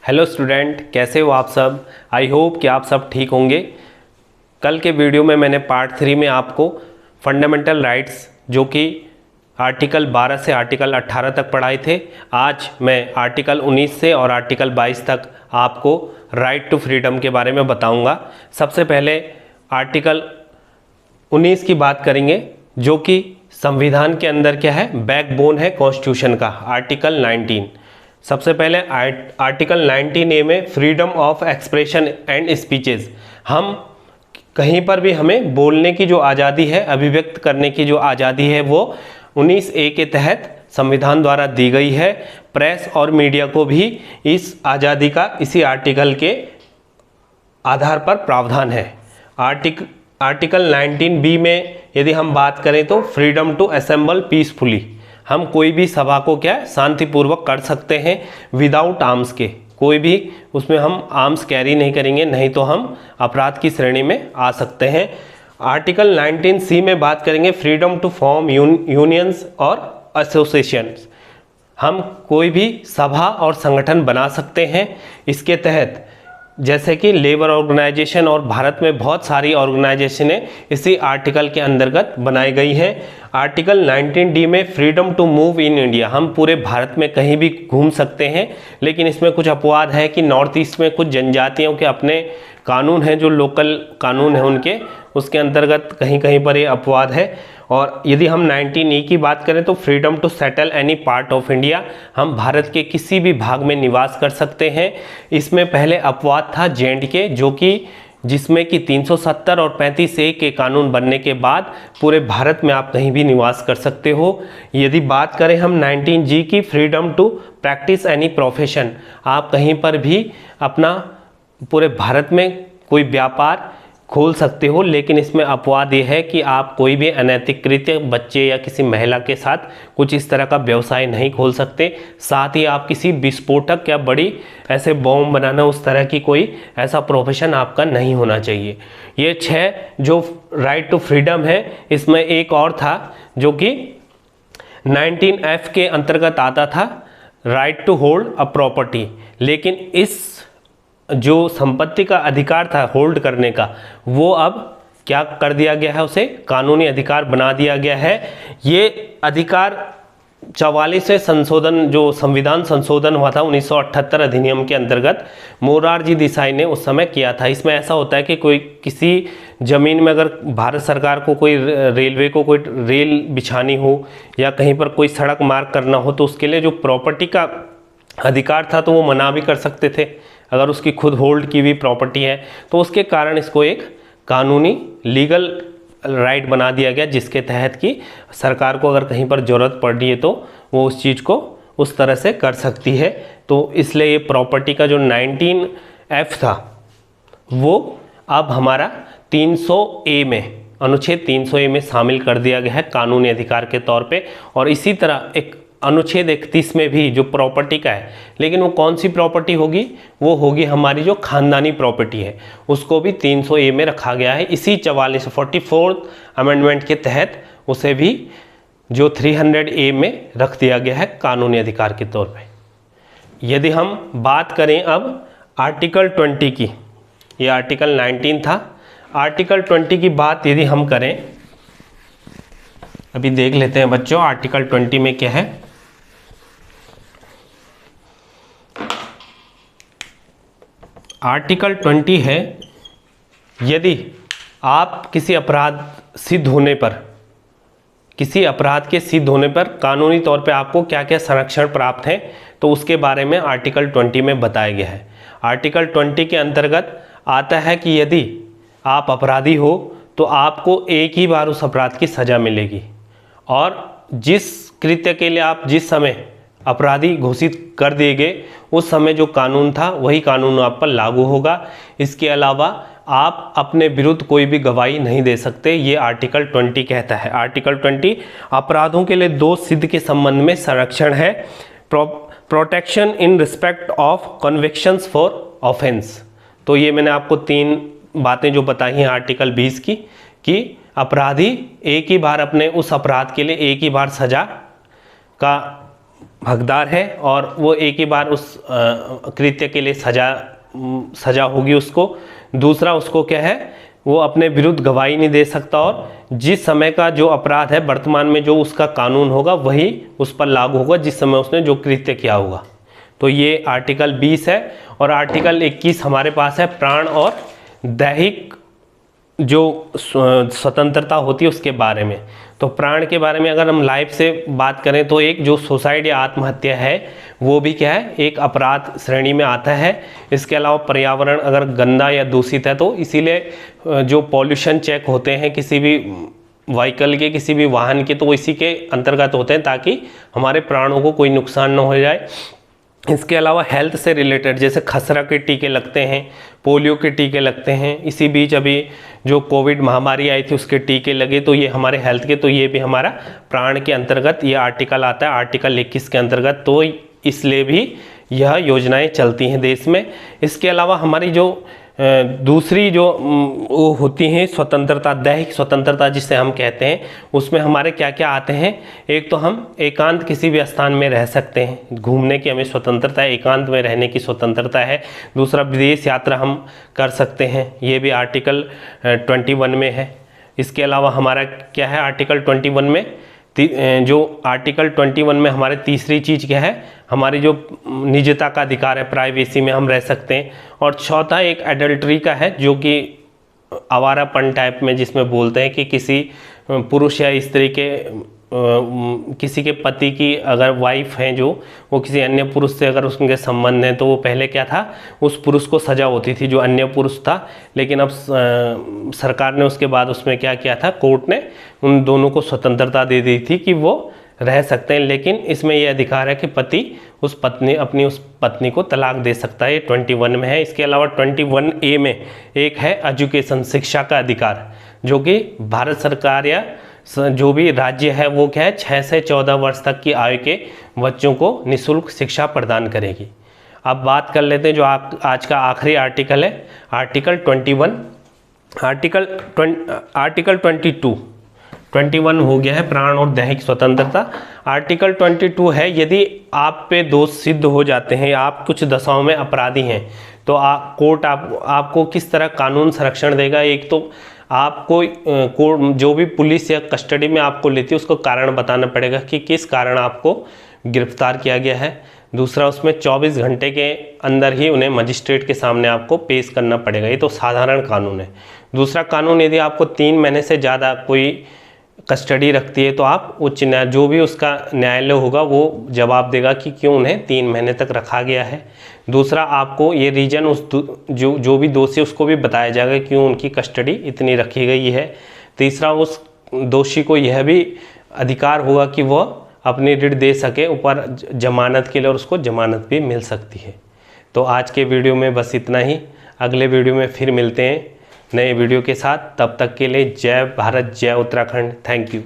Hello student, कैसे हो आप सब। आई होप कि आप सब ठीक होंगे। कल के वीडियो में मैंने पार्ट 3 में आपको फंडामेंटल राइट्स जो कि आर्टिकल 12 से आर्टिकल 18 तक पढ़ाए थे। आज मैं आर्टिकल 19 से और आर्टिकल 22 तक आपको राइट टू फ्रीडम के बारे में बताऊंगा। सबसे पहले आर्टिकल 19 की बात करेंगे जो कि संविधान के अंदर क्या है, बैकबोन है कॉन्स्टिट्यूशन का, आर्टिकल 19। सबसे पहले आर्टिकल 19A में freedom of expression and speeches, हम कहीं पर भी हमें बोलने की जो आज़ादी है, अभिव्यक्त करने की जो आज़ादी है, वो 19A के तहत संविधान द्वारा दी गई है। प्रेस और मीडिया को भी इस आज़ादी का इसी आर्टिकल के आधार पर प्रावधान है। आर्टिकल 19B में यदि हम बात करें तो फ्रीडम टू असेंबल पीसफुली, हम कोई भी सभा को क्या शांतिपूर्वक कर सकते हैं विदाउट आर्म्स के, कोई भी उसमें हम आर्म्स कैरी नहीं करेंगे, नहीं तो हम अपराध की श्रेणी में आ सकते हैं। आर्टिकल 19C में बात करेंगे फ्रीडम टू फॉर्म यूनियंस और एसोसिएशंस, हम कोई भी सभा और संगठन बना सकते हैं इसके तहत, जैसे कि लेबर ऑर्गेनाइजेशन और भारत में बहुत सारी ऑर्गेनाइजेशनें इसी आर्टिकल के अंतर्गत बनाई गई हैं। आर्टिकल 19D में freedom to move in India, हम पूरे भारत में कहीं भी घूम सकते हैं, लेकिन इसमें कुछ अपवाद है कि नॉर्थ ईस्ट में कुछ जनजातियों के अपने कानून हैं, जो लोकल कानून हैं उनके, उसके अंतर्गत कहीं कहीं पर ये अपवाद है। और यदि हम 19E की बात करें तो freedom to settle any part of India, हम भारत के किसी भी भाग में निवास कर सकते हैं। इसमें पहले अपवाद था J&K, जो कि जिसमें कि 370 और 35A के कानून बनने के बाद पूरे भारत में आप कहीं भी निवास कर सकते हो। यदि बात करें हम 19G की, freedom to practise any profession, आप कहीं पर भी अपना पूरे भारत में कोई व्यापार खोल सकते हो, लेकिन इसमें अपवाद ये है कि आप कोई भी अनैतिक कृत्य बच्चे या किसी महिला के साथ कुछ इस तरह का व्यवसाय नहीं खोल सकते। साथ ही आप किसी विस्फोटक या बड़ी ऐसे बॉम्ब बनाना, उस तरह की कोई ऐसा प्रोफेशन आपका नहीं होना चाहिए। ये 6 जो राइट टू फ्रीडम है, इसमें एक और था जो कि 19F के अंतर्गत आता था, right to hold a property, लेकिन इस जो संपत्ति का अधिकार था होल्ड करने का, वो अब क्या कर दिया गया है, उसे कानूनी अधिकार बना दिया गया है। ये अधिकार 44वें संशोधन, जो संविधान संशोधन हुआ था 1978 अधिनियम के अंतर्गत, मोरारजी देसाई ने उस समय किया था। इसमें ऐसा होता है कि कोई किसी ज़मीन में अगर भारत सरकार को कोई रेलवे को कोई रेल बिछानी हो या कहीं पर कोई सड़क मार्ग करना हो, तो उसके लिए जो प्रॉपर्टी का अधिकार था तो वो मना भी कर सकते थे अगर उसकी खुद होल्ड की हुई प्रॉपर्टी है। तो उसके कारण इसको एक कानूनी लीगल राइट बना दिया गया, जिसके तहत कि सरकार को अगर कहीं पर ज़रूरत पड़ रही है तो वो उस चीज़ को उस तरह से कर सकती है। तो इसलिए ये प्रॉपर्टी का जो 19F था वो अब हमारा 300A में, अनुच्छेद 300A में शामिल कर दिया गया है कानूनी अधिकार के तौर पे। और इसी तरह एक अनुच्छेद 31 में भी जो प्रॉपर्टी का है, लेकिन वो कौन सी प्रॉपर्टी होगी, वो होगी हमारी जो खानदानी प्रॉपर्टी है, उसको भी 300A में रखा गया है। इसी 44th अमेंडमेंट के तहत उसे भी जो 300A में रख दिया गया है कानूनी अधिकार के तौर पे। यदि हम बात करें अब आर्टिकल 20 की, ये आर्टिकल 19 था, आर्टिकल 20 की बात यदि हम करें, अभी देख लेते हैं बच्चों आर्टिकल 20 में क्या है। आर्टिकल 20 है, यदि आप किसी अपराध सिद्ध होने पर, किसी अपराध के सिद्ध होने पर कानूनी तौर पे आपको क्या क्या संरक्षण प्राप्त है, तो उसके बारे में आर्टिकल 20 में बताया गया है। आर्टिकल 20 के अंतर्गत आता है कि यदि आप अपराधी हो तो आपको एक ही बार उस अपराध की सज़ा मिलेगी, और जिस कृत्य के लिए आप जिस समय अपराधी घोषित कर दिए गए उस समय जो कानून था वही कानून आप पर लागू होगा। इसके अलावा आप अपने विरुद्ध कोई भी गवाही नहीं दे सकते, ये आर्टिकल 20 कहता है। आर्टिकल 20 अपराधों के लिए दोष सिद्ध के संबंध में संरक्षण है, protection in respect of convictions for offence. तो ये मैंने आपको 3 बातें जो बताई हैं आर्टिकल 20 की, कि अपराधी एक ही बार अपने उस अपराध के लिए एक ही बार सजा का हकदार है और वो एक ही बार उस कृत्य के लिए सजा होगी उसको। दूसरा, उसको क्या है, वो अपने विरुद्ध गवाही नहीं दे सकता और जिस समय का जो अपराध है वर्तमान में जो उसका कानून होगा वही उस पर लागू होगा जिस समय उसने जो कृत्य किया होगा। तो ये आर्टिकल 20 है। और आर्टिकल 21 हमारे पास है प्राण और दैहिक जो स्वतंत्रता होती है उसके बारे में। तो प्राण के बारे में अगर हम लाइफ से बात करें तो एक जो सुसाइड या आत्महत्या है वो भी क्या है, एक अपराध श्रेणी में आता है। इसके अलावा पर्यावरण अगर गंदा या दूषित है तो इसीलिए जो पॉल्यूशन चेक होते हैं किसी भी व्हीकल के, किसी भी वाहन के, तो वो इसी के अंतर्गत होते हैं ताकि हमारे प्राणों को कोई नुकसान न हो जाए। इसके अलावा हेल्थ से रिलेटेड जैसे खसरा के टीके लगते हैं, पोलियो के टीके लगते हैं। इसी बीच अभी जो कोविड महामारी आई थी उसके टीके लगे, तो ये हमारे हेल्थ के, तो ये भी हमारा प्राण के अंतर्गत ये आर्टिकल आता है, आर्टिकल 21 के अंतर्गत। तो इसलिए भी यह योजनाएं चलती हैं देश में। इसके अलावा हमारी जो दूसरी जो वो होती हैं स्वतंत्रता, दैहिक स्वतंत्रता जिसे हम कहते हैं, उसमें हमारे क्या क्या आते हैं। एक तो हम एकांत किसी भी स्थान में रह सकते हैं, घूमने की हमें स्वतंत्रता है, एकांत में रहने की स्वतंत्रता है। दूसरा, विदेश यात्रा हम कर सकते हैं, ये भी आर्टिकल 21 में है। इसके अलावा हमारा क्या है आर्टिकल 21 में, जो आर्टिकल 21 में हमारे तीसरी चीज़ क्या है, हमारी जो निजता का अधिकार है, प्राइवेसी में हम रह सकते हैं। और चौथा एक एडल्ट्री का है जो कि आवारापन टाइप में, जिसमें बोलते हैं कि किसी पुरुष या स्त्री के किसी के पति की अगर वाइफ हैं जो, वो किसी अन्य पुरुष से अगर उनके संबंध हैं तो वो पहले क्या था, उस पुरुष को सजा होती थी जो अन्य पुरुष था। लेकिन अब सरकार ने उसके बाद उसमें क्या किया था, कोर्ट ने उन दोनों को स्वतंत्रता दे दी थी कि वो रह सकते हैं। लेकिन इसमें ये अधिकार है कि पति अपनी उस पत्नी को तलाक दे सकता है, ये 21 में है। इसके अलावा 21A में एक है एजुकेशन, शिक्षा का अधिकार, जो कि भारत सरकार या जो भी राज्य है वो क्या है 6 से 14 वर्ष तक की आयु के बच्चों को निःशुल्क शिक्षा प्रदान करेगी। अब बात कर लेते हैं जो आज का आखिरी आर्टिकल है, आर्टिकल 21। आर्टिकल 21 हो गया है प्राण और दैहिक स्वतंत्रता। आर्टिकल 22 है, यदि आप पे दोष सिद्ध हो जाते हैं, आप कुछ दशाओं में अपराधी हैं, तो कोर्ट आपको किस तरह कानून संरक्षण देगा। एक तो आपको जो भी पुलिस या कस्टडी में आपको लेती है उसको कारण बताना पड़ेगा कि किस कारण आपको गिरफ्तार किया गया है। दूसरा, उसमें 24 घंटे के अंदर ही उन्हें मजिस्ट्रेट के सामने आपको पेश करना पड़ेगा, ये तो साधारण कानून है। दूसरा कानून, यदि आपको 3 महीने से ज़्यादा कोई कस्टडी रखती है तो आप उच्च न्यायालय, जो भी उसका न्यायालय होगा वो जवाब देगा कि क्यों उन्हें 3 महीने तक रखा गया है। दूसरा, आपको ये रीजन उस जो भी दोषी उसको भी बताया जाएगा क्यों उनकी कस्टडी इतनी रखी गई है। तीसरा, उस दोषी को यह भी अधिकार होगा कि वह अपनी ऋण दे सके ऊपर जमानत के लिए, और उसको जमानत भी मिल सकती है। तो आज के वीडियो में बस इतना ही। अगले वीडियो में फिर मिलते हैं नए वीडियो के साथ। तब तक के लिए जय भारत, जय उत्तराखंड। Thank you.